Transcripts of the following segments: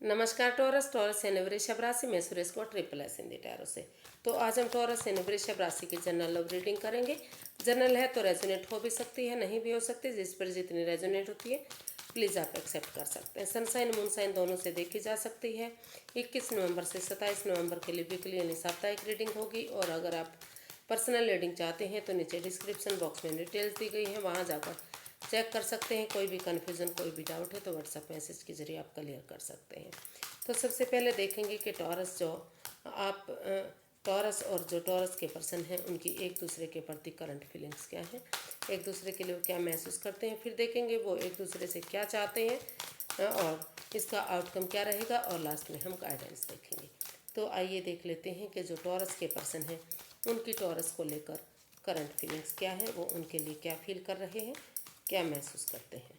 नमस्कार taurus. Taurus यानी वृषभ राशि में सुरेश को ट्रिपल एस हिंदी टैरो से। तो आज हम टॉरस यानी वृषभ राशि की जनरल लव रीडिंग करेंगे। जनरल है तो रेजोनेट हो भी सकती है, नहीं भी हो सकती। जिस पर जितनी रेजोनेट होती है प्लीज़ आप एक्सेप्ट कर सकते हैं। सनसाइन मून साइन दोनों से देखी जा सकती है। 21 नवंबर से 27 नवंबर के लिए वीकली यानी साप्ताहिक रीडिंग होगी। और अगर आप पर्सनल रीडिंग चाहते हैं तो नीचे डिस्क्रिप्शन बॉक्स में डिटेल्स दी गई हैं, वहाँ जाकर चेक कर सकते हैं। कोई भी कन्फ्यूज़न कोई भी डाउट है तो व्हाट्सएप मैसेज के जरिए आप क्लियर कर सकते हैं। तो सबसे पहले देखेंगे कि टॉरस जो आप टॉरस और जो टॉरस के पर्सन हैं उनकी एक दूसरे के प्रति करंट फीलिंग्स क्या हैं, एक दूसरे के लिए वो क्या महसूस करते हैं। फिर देखेंगे वो एक दूसरे से क्या चाहते हैं और इसका आउटकम क्या रहेगा। और लास्ट में हम गाइडेंस देखेंगे। तो आइए देख लेते हैं कि जो टॉरस के पर्सन हैं उनकी टॉरस को लेकर करंट फीलिंग्स क्या है, वो उनके लिए क्या फील कर रहे हैं, क्या महसूस करते हैं।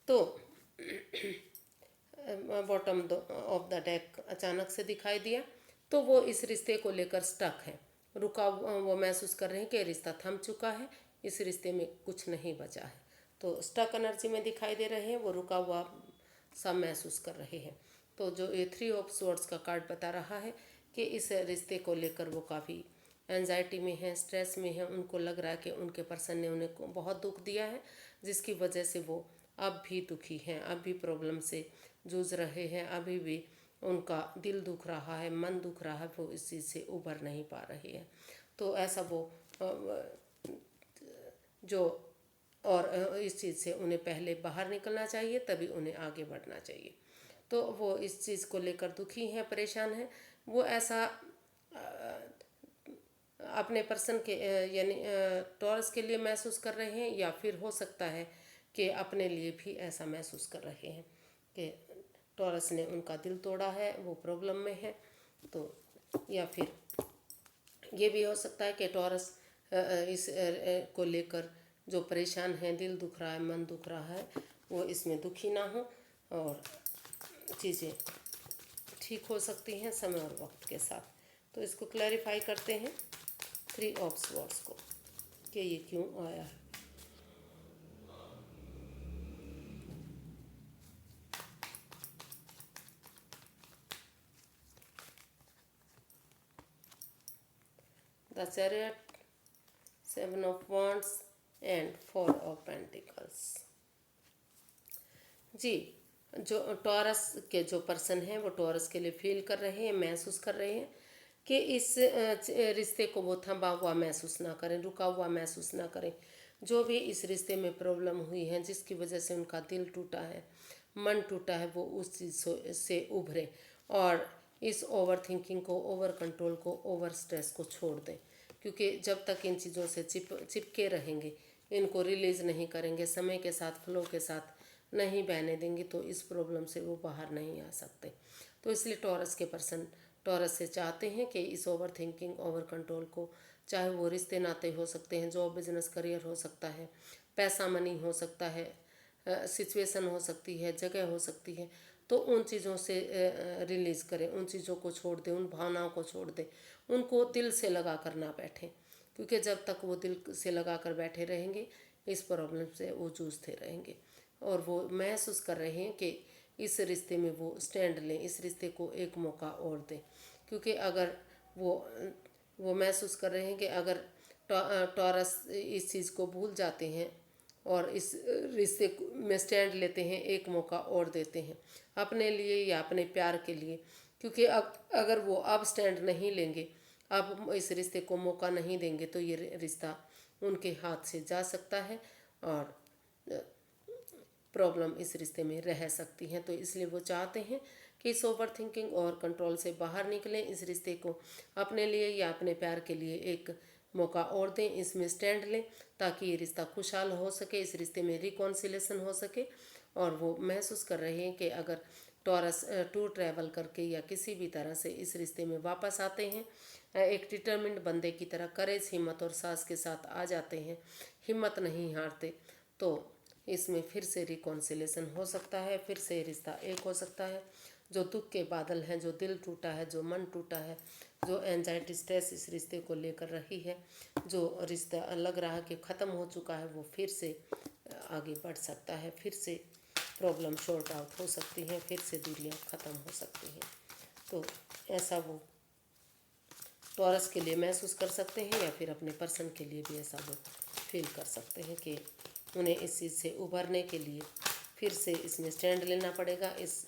तो बॉटम ऑफ द डेक अचानक से दिखाई दिया तो वो इस रिश्ते को लेकर स्टक है, रुका। वो महसूस कर रहे हैं कि रिश्ता थम चुका है, इस रिश्ते में कुछ नहीं बचा है। तो स्टक एनर्जी में दिखाई दे रहे हैं, वो रुका हुआ सा महसूस कर रहे हैं। तो जो ये 3 ऑफ स्वॉर्ड्स का कार्ड बता रहा है कि इस रिश्ते को लेकर वो काफ़ी एंजाइटी में है, स्ट्रेस में है। उनको लग रहा है कि उनके पर्सन ने उन्हें बहुत दुख दिया है, जिसकी वजह से वो अब भी दुखी हैं, अब भी प्रॉब्लम से जूझ रहे हैं, अभी भी उनका दिल दुख रहा है, मन दुख रहा है, वो इस चीज़ से उभर नहीं पा रहे हैं। तो ऐसा वो जो और इस चीज़ से उन्हें पहले बाहर निकलना चाहिए, तभी उन्हें आगे बढ़ना चाहिए। तो वो इस चीज़ को लेकर दुखी हैं, परेशान हैं। वो ऐसा अपने पर्सन के यानी टॉरस के लिए महसूस कर रहे हैं, या फिर हो सकता है कि अपने लिए भी ऐसा महसूस कर रहे हैं कि टॉरस ने उनका दिल तोड़ा है, वो प्रॉब्लम में है। तो या फिर ये भी हो सकता है कि टॉरस इस को लेकर जो परेशान है, दिल दुख रहा है, मन दुख रहा है, वो इसमें दुखी ना हो और चीज़ें ठीक हो सकती हैं समय और वक्त के साथ। तो इसको क्लैरिफाई करते हैं 3 ऑफ स्वॉर्ड्स को कि ये क्यों आया है। The chariot, 7 of wands and 4 of pentacles. जी, जो टॉरस के जो पर्सन हैं वो टॉरस के लिए फील कर रहे हैं, महसूस कर रहे हैं कि इस रिश्ते को वो थमा हुआ महसूस ना करें, रुका हुआ महसूस ना करें। जो भी इस रिश्ते में प्रॉब्लम हुई है, जिसकी वजह से उनका दिल टूटा है, मन टूटा है, वो उस चीज़ से उभरे और इस ओवर थिंकिंग को, ओवर कंट्रोल को, ओवर स्ट्रेस को छोड़ दें। क्योंकि जब तक इन चीज़ों से चिपके रहेंगे, इनको रिलीज़ नहीं करेंगे, समय के साथ, फ्लो के साथ नहीं बहने देंगे, तो इस प्रॉब्लम से वो बाहर नहीं आ सकते। तो इसलिए टॉरस के पर्सन टॉरस से चाहते हैं कि इस ओवर थिंकिंग, ओवर कंट्रोल को, चाहे वो रिश्ते नाते हो सकते हैं, जॉब बिजनेस करियर हो सकता है, पैसा मनी हो सकता है, सिचुएशन हो सकती है, जगह हो सकती है, तो उन चीज़ों से रिलीज़ करें, उन चीज़ों को छोड़ दें, उन भावनाओं को छोड़ दें, उनको दिल से लगा कर ना बैठें। क्योंकि जब तक वो दिल से लगा कर बैठे रहेंगे, इस प्रॉब्लम से वो जूझते रहेंगे। और वो महसूस कर रहे हैं कि इस रिश्ते में वो स्टैंड लें, इस रिश्ते को एक मौका और दें। क्योंकि अगर वो महसूस कर रहे हैं कि अगर टॉरस इस चीज़ को भूल जाते हैं और इस रिश्ते में स्टैंड लेते हैं, एक मौका और देते हैं अपने लिए या अपने प्यार के लिए। क्योंकि अब अगर वो अब स्टैंड नहीं लेंगे, अब इस रिश्ते को मौका नहीं देंगे, तो ये रिश्ता उनके हाथ से जा सकता है और प्रॉब्लम इस रिश्ते में रह सकती हैं। तो इसलिए वो चाहते हैं कि इस ओवर थिंकिंग और कंट्रोल से बाहर निकलें, इस रिश्ते को अपने लिए या अपने प्यार के लिए एक मौका और दें, इसमें स्टैंड लें, ताकि ये रिश्ता खुशहाल हो सके, इस रिश्ते में रिकॉन्सिलेशन हो सके। और वो महसूस कर रहे हैं कि अगर टॉरस टूर ट्रैवल करके या किसी भी तरह से इस रिश्ते में वापस आते हैं, एक डिटर्मिन्ड बंदे की तरह करेज, हिम्मत और साहस के साथ आ जाते हैं, हिम्मत नहीं हारते, तो इसमें फिर से रिकॉन्सिलेशन हो सकता है, फिर से रिश्ता एक हो सकता है। जो दुख के बादल हैं, जो दिल टूटा है, जो मन टूटा है, जो एंजाइटी स्ट्रेस इस रिश्ते को लेकर रही है, जो रिश्ता लग रहा है कि ख़त्म हो चुका है, वो फिर से आगे बढ़ सकता है, फिर से प्रॉब्लम सॉर्ट आउट हो सकती हैं, फिर से दूरियां ख़त्म हो सकती हैं। तो ऐसा वो टॉरस के लिए महसूस कर सकते हैं, या फिर अपने पर्सन के लिए भी ऐसा वो फील कर सकते हैं कि उन्हें इस चीज़ से उभरने के लिए फिर से इसमें स्टैंड लेना पड़ेगा, इस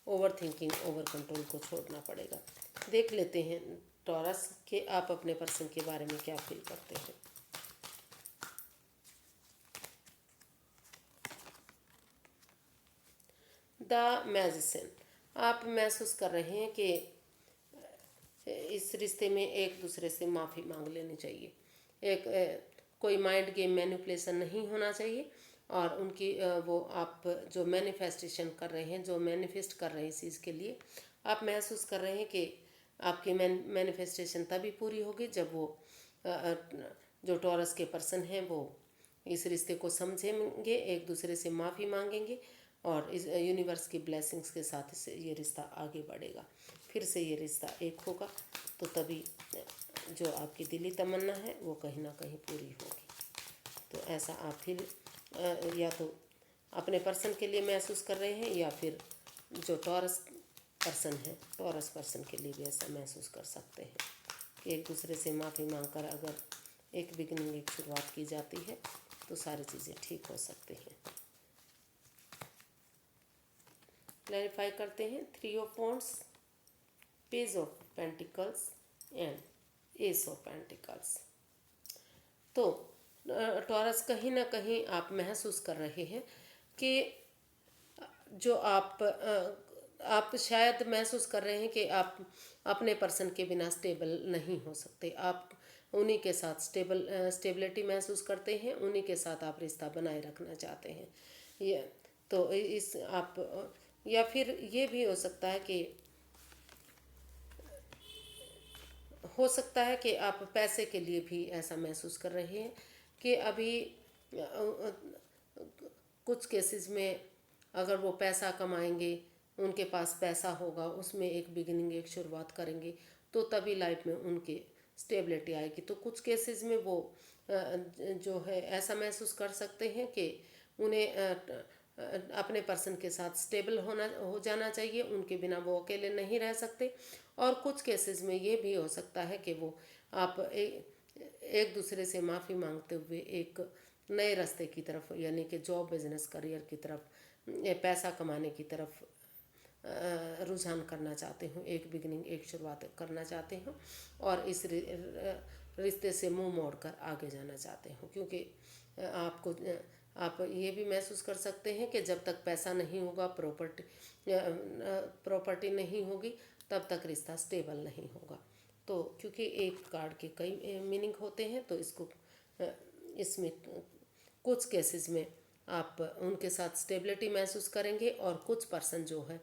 ओवर थिंकिंग, ओवर कंट्रोल को छोड़ना पड़ेगा। देख लेते हैं टॉरस के आप अपने पर्सन के बारे में क्या फील करते हैं। द मैजिशियन, आप महसूस कर रहे हैं कि इस रिश्ते में एक दूसरे से माफ़ी मांग लेनी चाहिए। कोई माइंड गेम मैनिपुलेशन नहीं होना चाहिए, और उनकी वो आप जो मैनिफेस्टेशन कर रहे हैं, जो मैनिफेस्ट कर रहे हैं इस चीज़ के लिए, आप महसूस कर रहे हैं कि आपकी मैनिफेस्टेशन तभी पूरी होगी जब वो जो टॉरस के पर्सन हैं वो इस रिश्ते को समझेंगे, एक दूसरे से माफ़ी मांगेंगे, और इस यूनिवर्स की ब्लेसिंग्स के साथ ये रिश्ता आगे बढ़ेगा, फिर से ये रिश्ता एक होगा। तो तभी जो आपकी दिली तमन्ना है वो कहीं ना कहीं पूरी होगी। तो ऐसा आप फिर या तो अपने पर्सन के लिए महसूस कर रहे हैं, या फिर जो टॉरस पर्सन है, टॉरस पर्सन के लिए भी ऐसा महसूस कर सकते हैं कि एक दूसरे से माफ़ी मांगकर अगर एक बिगिनिंग, एक शुरुआत की जाती है तो सारी चीज़ें ठीक हो सकती हैं। क्लैरिफाई करते हैं 3 of wands, page of pentacles and S of pentacles. तो टॉरस कहीं ना कहीं आप महसूस कर रहे हैं कि जो आप शायद महसूस कर रहे हैं कि आप अपने पर्सन के बिना स्टेबल नहीं हो सकते। आप उन्हीं के साथ स्टेबिलिटी महसूस करते हैं, उन्हीं के साथ आप रिश्ता बनाए रखना चाहते हैं। ये तो इस आप, या फिर ये भी हो सकता है कि आप पैसे के लिए भी ऐसा महसूस कर रहे हैं कि अभी कुछ केसेस में अगर वो पैसा कमाएंगे, उनके पास पैसा होगा, उसमें एक बिगिनिंग, एक शुरुआत करेंगे, तो तभी लाइफ में उनके स्टेबिलिटी आएगी। तो कुछ केसेस में वो जो है ऐसा महसूस कर सकते हैं कि उन्हें अपने पर्सन के साथ स्टेबल हो जाना चाहिए, उनके बिना वो अकेले नहीं रह सकते। और कुछ केसेस में ये भी हो सकता है कि वो आप एक दूसरे से माफ़ी मांगते हुए एक नए रास्ते की तरफ, यानी कि जॉब, बिजनेस, करियर की तरफ, पैसा कमाने की तरफ रुझान करना चाहते हो, एक बिगिनिंग, एक शुरुआत करना चाहते हो, और इस रिश्ते से मुंह मोड़कर आगे जाना चाहते हो। क्योंकि आप ये भी महसूस कर सकते हैं कि जब तक पैसा नहीं होगा, प्रॉपर्टी नहीं होगी, तब तक रिश्ता स्टेबल नहीं होगा। तो क्योंकि एक कार्ड के कई मीनिंग होते हैं, तो इसमें कुछ केसेस में आप उनके साथ स्टेबिलिटी महसूस करेंगे, और कुछ पर्सन जो है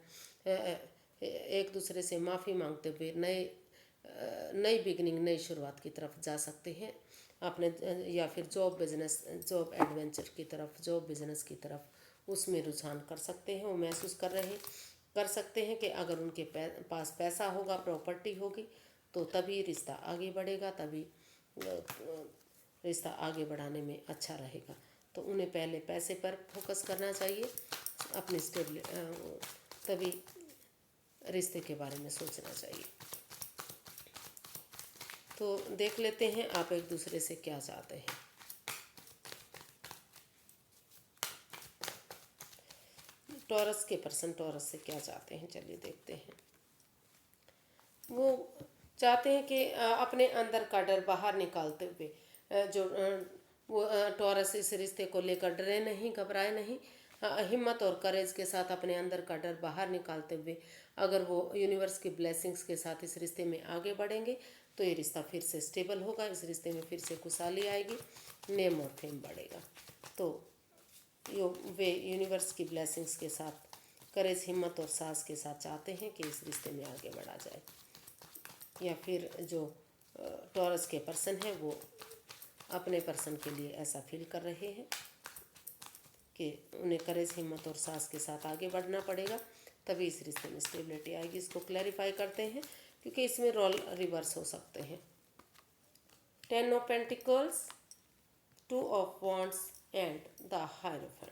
एक दूसरे से माफ़ी मांगते हुए नई बिगिनिंग, नई शुरुआत की तरफ जा सकते हैं अपने, या फिर जॉब, बिजनेस, जॉब एडवेंचर की तरफ, जॉब बिजनेस की तरफ उसमें रुझान कर सकते हैं। वो महसूस कर सकते हैं कि अगर उनके पास पैसा होगा, प्रॉपर्टी होगी, तो तभी रिश्ता आगे बढ़ेगा, तभी रिश्ता आगे बढ़ाने में अच्छा रहेगा। तो उन्हें पहले पैसे पर फोकस करना चाहिए, अपनी तभी रिश्ते के बारे में सोचना चाहिए। तो देख लेते हैं आप एक दूसरे से क्या चाहते हैं। टॉरस के पर्सन टॉरस से क्या चाहते हैं, चलिए देखते हैं। वो चाहते हैं कि अपने अंदर का डर बाहर निकालते हुए, वो टॉरस इस रिश्ते को लेकर डरे नहीं, घबराए नहीं, हिम्मत और करेज के साथ अपने अंदर का डर बाहर निकालते हुए अगर वो यूनिवर्स की ब्लेसिंग्स के साथ इस रिश्ते में आगे बढ़ेंगे, तो ये रिश्ता फिर से स्टेबल होगा, इस रिश्ते में फिर से खुशहाली आएगी, नेम और फेम बढ़ेगा। तो वे यूनिवर्स की ब्लेसिंग्स के साथ करेज, हिम्मत और साहस के साथ चाहते हैं कि इस रिश्ते में आगे बढ़ा जाए। या फिर जो टॉरस के पर्सन है वो अपने पर्सन के लिए ऐसा फील कर रहे हैं कि उन्हें करेज, हिम्मत और साहस के साथ आगे बढ़ना पड़ेगा, तभी इस रिश्ते में स्टेबिलिटी आएगी। इसको क्लैरिफाई करते हैं क्योंकि इसमें रोल रिवर्स हो सकते हैं। 10 of pentacles, 2 of wands and the hierophant.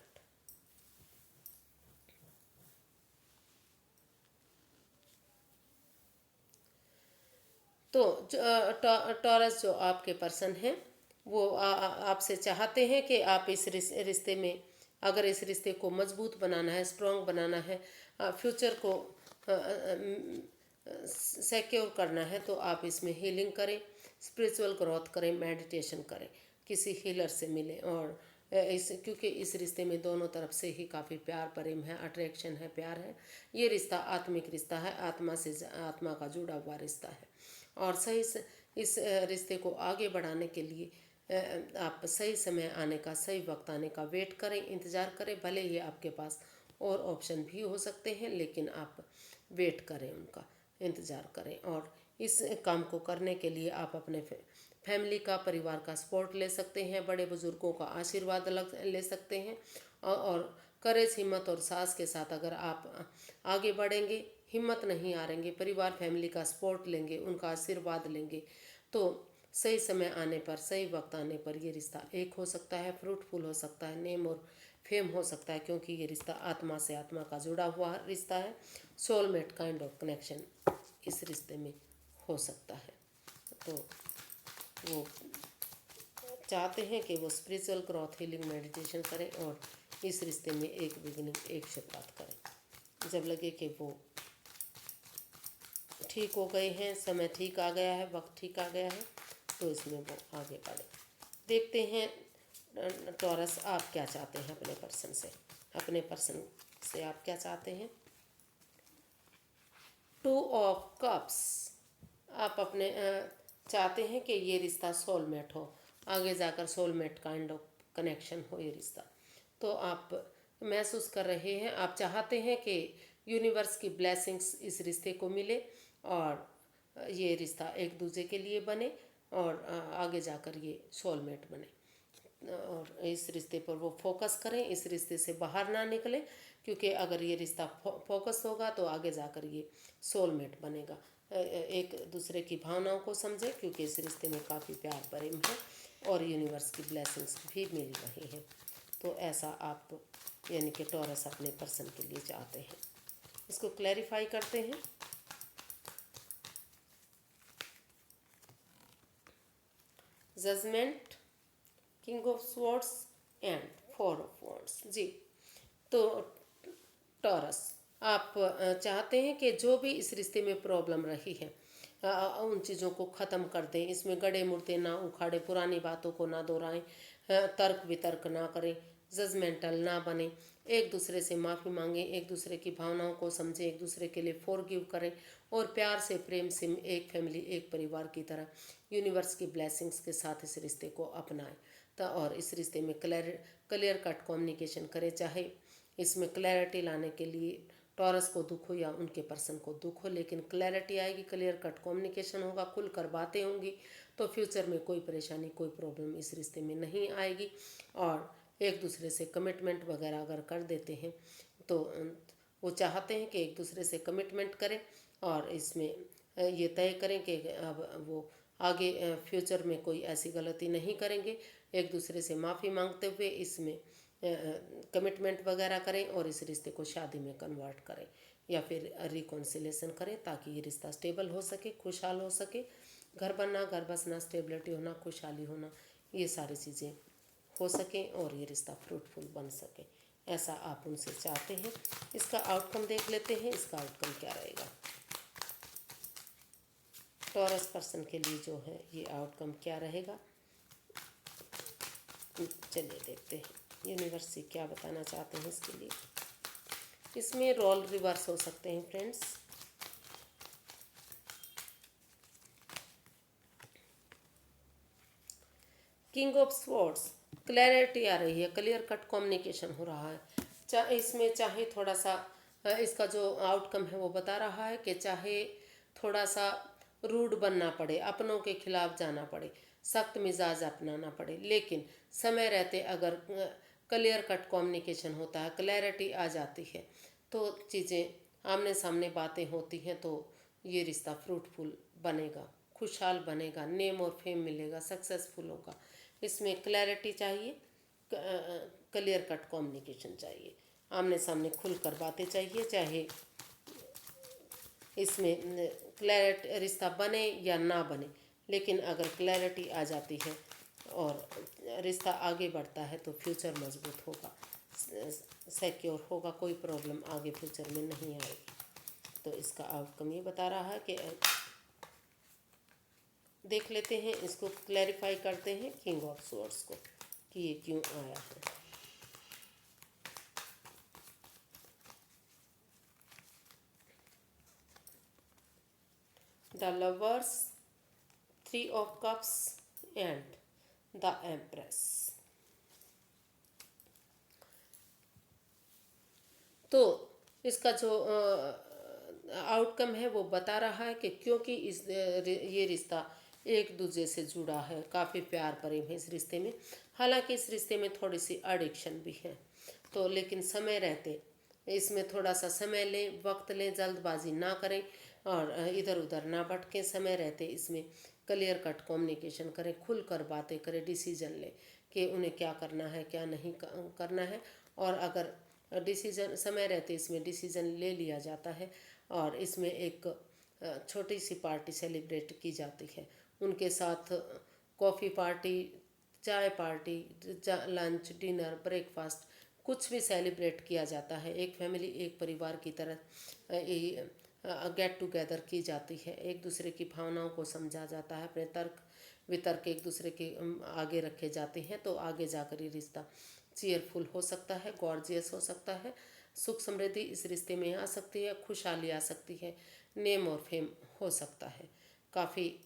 तो टॉरस जो आपके पर्सन हैं वो आपसे चाहते हैं कि आप इस रिश्ते में, अगर इस रिश्ते को मजबूत बनाना है, स्ट्रॉन्ग बनाना है, फ्यूचर को सिक्योर करना है, तो आप इसमें हीलिंग करें, स्पिरिचुअल ग्रोथ करें, मेडिटेशन करें, किसी हीलर से मिलें। और क्योंकि इस रिश्ते में दोनों तरफ से ही काफ़ी प्यार प्रेम है, अट्रैक्शन है, प्यार है। ये रिश्ता आत्मिक रिश्ता है, आत्मा से आत्मा का जुड़ा हुआ रिश्ता है। और इस रिश्ते को आगे बढ़ाने के लिए आप सही समय आने का, सही वक्त आने का वेट करें, इंतज़ार करें। भले ही आपके पास और ऑप्शन भी हो सकते हैं, लेकिन आप वेट करें, उनका इंतज़ार करें। और इस काम को करने के लिए आप अपने फैमिली का, परिवार का सपोर्ट ले सकते हैं, बड़े बुजुर्गों का आशीर्वाद ले सकते हैं। और करेज, हिम्मत और साहस के साथ अगर आप आगे बढ़ेंगे, हिम्मत नहीं हारेंगे, परिवार फैमिली का सपोर्ट लेंगे, उनका आशीर्वाद लेंगे, तो सही समय आने पर, सही वक्त आने पर ये रिश्ता एक हो सकता है, फ्रूटफुल हो सकता है, नेम और फेम हो सकता है। क्योंकि ये रिश्ता आत्मा से आत्मा का जुड़ा हुआ रिश्ता है। सोलमेट काइंड ऑफ कनेक्शन इस रिश्ते में हो सकता है। तो वो चाहते हैं कि वो स्पिरिचुअल ग्रोथ, हीलिंग, मेडिटेशन करें और इस रिश्ते में एक बिगिनिंग, एक शुरुआत करें। जब लगे कि वो ठीक हो गए हैं, समय ठीक आ गया है, वक्त ठीक आ गया है, तो इसमें वो आगे बढ़े। देखते हैं टॉरस, आप क्या चाहते हैं अपने पर्सन से। अपने पर्सन से आप क्या चाहते हैं? 2 ऑफ कप्स। आप अपने चाहते हैं कि ये रिश्ता सोलमेट हो, आगे जाकर सोलमेट काइंड ऑफ कनेक्शन हो ये रिश्ता। तो आप महसूस कर रहे हैं, आप चाहते हैं कि यूनिवर्स की ब्लेसिंग्स इस रिश्ते को मिले और ये रिश्ता एक दूसरे के लिए बने और आगे जाकर ये सोलमेट बने। और इस रिश्ते पर वो फोकस करें, इस रिश्ते से बाहर ना निकले, क्योंकि अगर ये रिश्ता फोकस होगा तो आगे जाकर ये सोलमेट बनेगा। एक दूसरे की भावनाओं को समझें, क्योंकि इस रिश्ते में काफ़ी प्यार प्रेम है और यूनिवर्स की ब्लेसिंग्स भी मिल रही हैं। तो ऐसा आप यानी कि टॉरस अपने पर्सन के लिए चाहते हैं। इसको क्लैरिफाई करते हैं। Judgement, king of swords and 4 of wands. जी, तो टॉरस, आप चाहते हैं कि जो भी इस रिश्ते में प्रॉब्लम रही है उन चीज़ों को ख़त्म कर दें। इसमें गड़े मुर्दे ना उखाड़े, पुरानी बातों को ना दोहराएं, तर्क वितर्क ना करें, जजमेंटल ना बने, एक दूसरे से माफ़ी मांगें, एक दूसरे की भावनाओं को समझें, एक दूसरे के लिए फॉरगिव करें और प्यार से, प्रेम से एक फैमिली, एक परिवार की तरह यूनिवर्स की ब्लेसिंग्स के साथ इस रिश्ते को अपनाएं। तो और इस रिश्ते में क्लियर कट कम्युनिकेशन करें। चाहे इसमें क्लैरिटी लाने के लिए टॉरस को दुख हो या उनके पर्सन को दुख हो, लेकिन क्लैरिटी आएगी, क्लियर कट कम्युनिकेशन होगा, खुलकर बातें होंगी, तो फ्यूचर में कोई परेशानी, कोई प्रॉब्लम इस रिश्ते में नहीं आएगी। और एक दूसरे से कमिटमेंट वगैरह अगर कर देते हैं तो वो चाहते हैं कि एक दूसरे से कमिटमेंट करें और इसमें ये तय करें कि अब वो आगे फ्यूचर में कोई ऐसी गलती नहीं करेंगे। एक दूसरे से माफ़ी मांगते हुए इसमें कमिटमेंट वगैरह करें और इस रिश्ते को शादी में कन्वर्ट करें या फिर रिकॉन्सिलेशन करें, ताकि ये रिश्ता स्टेबल हो सके, खुशहाल हो सके। घर बनना, घर बसना, स्टेबिलिटी होना, खुशहाली होना, ये सारी चीज़ें हो सकें और ये रिश्ता फ्रूटफुल बन सके, ऐसा आप उनसे चाहते हैं। इसका आउटकम देख लेते हैं, इसका आउटकम क्या रहेगा टॉरस पर्सन के लिए जो है, ये आउटकम क्या रहेगा। चलिए देखते हैं यूनिवर्स से क्या बताना चाहते हैं इसके लिए। इसमें रोल रिवर्स हो सकते हैं friends. King of swords, clarity आ रही है, क्लियर कट कम्युनिकेशन हो रहा है। चाहे थोड़ा सा इसका जो आउटकम है वो बता रहा है कि चाहे थोड़ा सा रूड बनना पड़े, अपनों के खिलाफ जाना पड़े, सख्त मिजाज अपनाना पड़े, लेकिन समय रहते अगर क्लियर कट कम्युनिकेशन होता है, क्लैरिटी आ जाती है, तो चीज़ें आमने सामने बातें होती हैं, तो ये रिश्ता फ्रूटफुल बनेगा, खुशहाल बनेगा, नेम और फेम मिलेगा, सक्सेसफुल होगा। इसमें क्लैरिटी चाहिए, क्लियर कट कम्युनिकेशन चाहिए, आमने सामने खुलकर बातें चाहिए। चाहे इसमें क्लैरिटी रिश्ता बने या ना बने, लेकिन अगर क्लैरिटी आ जाती है और रिश्ता आगे बढ़ता है तो फ्यूचर मजबूत होगा, सिक्योर होगा, कोई प्रॉब्लम आगे फ्यूचर में नहीं आएगी। तो इसका आउटकम ये बता रहा है कि देख लेते हैं, इसको क्लैरिफाई करते हैं किंग ऑफ स्वॉर्ड्स को कि ये क्यों आया है। The lovers, 3 of Cups and the empress. तो इसका जो आउटकम है वो बता रहा है कि क्योंकि ये रिश्ता एक दूसरे से जुड़ा है, काफ़ी प्यार प्रेम है इस रिश्ते में। हालांकि इस रिश्ते में थोड़ी सी एडिक्शन भी है, तो लेकिन समय रहते इसमें थोड़ा सा समय लें, वक्त लें, जल्दबाजी ना करें और इधर उधर ना भटकें। समय रहते इसमें क्लियर कट कम्युनिकेशन करें, खुलकर बातें करें, डिसीजन लें कि उन्हें क्या करना है, क्या नहीं करना है। और अगर डिसीजन समय रहते इसमें डिसीजन ले लिया जाता है और इसमें एक छोटी सी पार्टी सेलिब्रेट की जाती है उनके साथ, कॉफ़ी पार्टी, चाय पार्टी, लंच, डिनर, ब्रेकफास्ट, कुछ भी सेलिब्रेट किया जाता है। एक फैमिली, एक परिवार की तरह गेट टुगेदर की जाती है, एक दूसरे की भावनाओं को समझा जाता है, अपने तर्क वितर्क एक दूसरे के आगे रखे जाते हैं। तो आगे जाकर ये रिश्ता चीयरफुल हो सकता है, गॉर्जियस हो सकता है, सुख समृद्धि इस रिश्ते में आ सकती है, खुशहाली आ सकती है, नेम और फेम हो सकता है, काफ़ी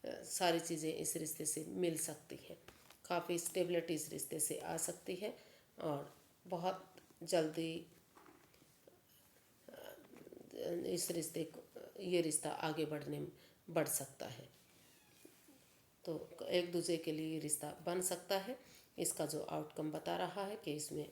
सारी चीज़ें इस रिश्ते से मिल सकती हैं, काफ़ी स्टेबिलिटी इस रिश्ते से आ सकती है और बहुत जल्दी इस रिश्ते को ये रिश्ता आगे बढ़ सकता है। तो एक दूसरे के लिए रिश्ता बन सकता है। इसका जो आउटकम बता रहा है कि इसमें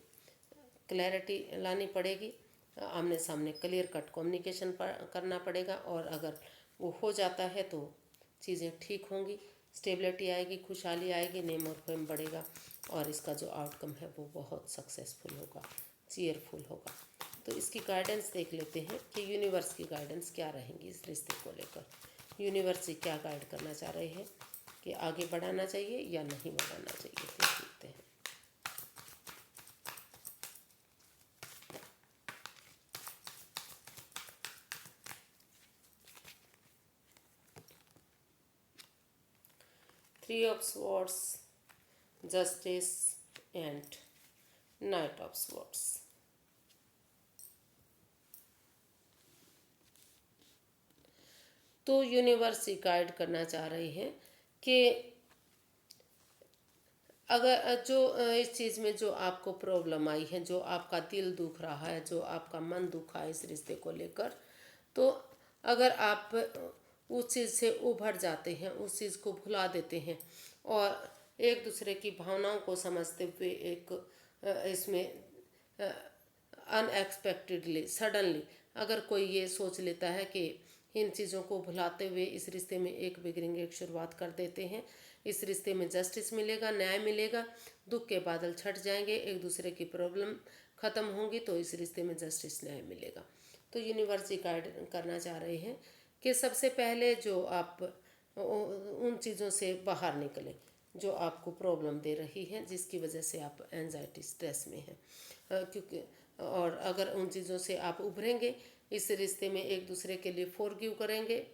क्लैरिटी लानी पड़ेगी, आमने सामने क्लियर कट कम्युनिकेशन करना पड़ेगा और अगर वो हो जाता है तो चीज़ें ठीक होंगी, स्टेबिलिटी आएगी, खुशहाली आएगी, नेम और फेम बढ़ेगा और इसका जो आउटकम है वो बहुत सक्सेसफुल होगा, चीयरफुल होगा। तो इसकी गाइडेंस देख लेते हैं कि यूनिवर्स की गाइडेंस क्या रहेंगी इस रिश्ते को लेकर। यूनिवर्स से क्या गाइड करना चाह रहे हैं कि आगे बढ़ाना चाहिए या नहीं बढ़ाना चाहिए, तो देखते हैं। Three of swords, justice and night of swords. तो यूनिवर्स ही गाइड करना चाह रहे हैं कि अगर जो इस चीज़ में जो आपको प्रॉब्लम आई है, जो आपका दिल दुख रहा है, जो आपका मन दुखा है इस रिश्ते को लेकर, तो अगर आप उस चीज़ से उभर जाते हैं, उस चीज़ को भुला देते हैं और एक दूसरे की भावनाओं को समझते हुए एक इसमें अनएक्सपेक्टेडली, सडनली अगर कोई ये सोच लेता है कि इन चीज़ों को भुलाते हुए इस रिश्ते में एक बिगिनिंग, एक शुरुआत कर देते हैं, इस रिश्ते में जस्टिस मिलेगा, न्याय मिलेगा, दुख के बादल छट जाएंगे, एक दूसरे की प्रॉब्लम ख़त्म होंगी, तो इस रिश्ते में जस्टिस, न्याय मिलेगा। तो यूनिवर्स गाइड करना चाह रहे हैं कि सबसे पहले जो आप उन चीज़ों से बाहर निकलें जो आपको प्रॉब्लम दे रही हैं, जिसकी वजह से आप एंजाइटी, स्ट्रेस में हैं, क्योंकि और अगर उन चीज़ों से आप उभरेंगे, इस रिश्ते में एक दूसरे के लिए फॉरगिव करेंगे,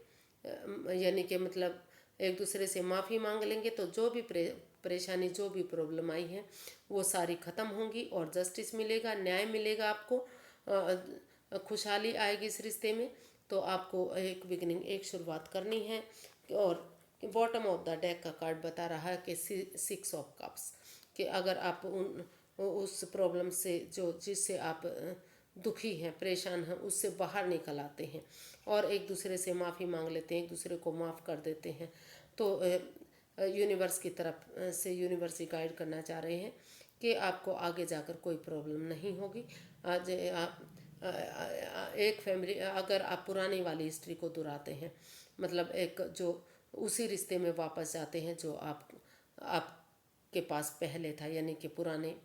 यानी कि मतलब एक दूसरे से माफ़ी मांग लेंगे, तो जो भी परेशानी, जो भी प्रॉब्लम आई है वो सारी ख़त्म होंगी और जस्टिस मिलेगा, न्याय मिलेगा आपको, खुशहाली आएगी इस रिश्ते में। तो आपको एक बिगनिंग, एक शुरुआत करनी है। और बॉटम ऑफ द डेक का कार्ड बता रहा है कि 6 of Cups, कि अगर आप उस प्रॉब्लम से जो जिससे आप दुखी हैं, परेशान हैं, उससे बाहर निकल आते हैं और एक दूसरे से माफ़ी मांग लेते हैं, एक दूसरे को माफ़ कर देते हैं, तो यूनिवर्स की तरफ से यूनिवर्स ही गाइड करना चाह रहे हैं कि आपको आगे जाकर कोई प्रॉब्लम नहीं होगी। आज आप एक फैमिली, अगर आप पुरानी वाली हिस्ट्री को दोहराते हैं, मतलब एक जो उसी रिश्ते में वापस जाते हैं जो आपके पास पहले था, यानी कि पुराने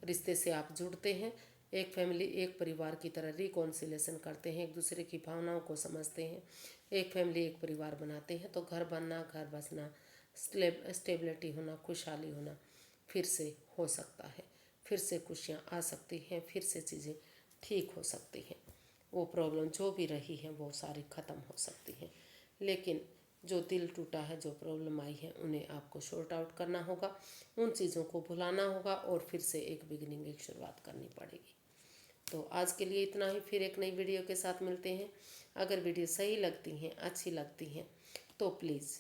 रिश्ते से आप जुड़ते हैं, एक फैमिली एक परिवार की तरह रिकॉन्सिलेशन करते हैं, एक दूसरे की भावनाओं को समझते हैं, एक फैमिली एक परिवार बनाते हैं, तो घर बनना, घर बसना, स्टेबिलिटी होना, खुशहाली होना फिर से हो सकता है, फिर से खुशियाँ आ सकती हैं, फिर से चीज़ें ठीक हो सकती हैं, वो प्रॉब्लम जो भी रही है वो सारी ख़त्म हो सकती हैं। लेकिन जो दिल टूटा है, जो प्रॉब्लम आई है, उन्हें आपको सॉर्ट आउट करना होगा, उन चीज़ों को भुलाना होगा और फिर से एक बिगिनिंग, एक शुरुआत करनी पड़ेगी। तो आज के लिए इतना ही, फिर एक नई वीडियो के साथ मिलते हैं। अगर वीडियो सही लगती हैं, अच्छी लगती हैं, तो प्लीज़,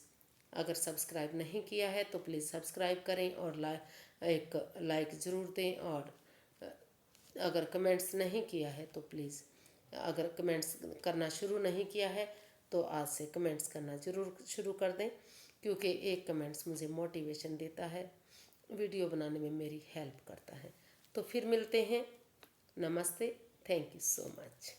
अगर सब्सक्राइब नहीं किया है तो प्लीज़ सब्सक्राइब करें और एक लाइक ज़रूर दें, और अगर कमेंट्स नहीं किया है तो प्लीज़, अगर कमेंट्स करना शुरू नहीं किया है तो आज से कमेंट्स करना ज़रूर शुरू कर दें, क्योंकि एक कमेंट्स मुझे मोटिवेशन देता है, वीडियो बनाने में मेरी हेल्प करता है। तो फिर मिलते हैं। नमस्ते। Thank you so much.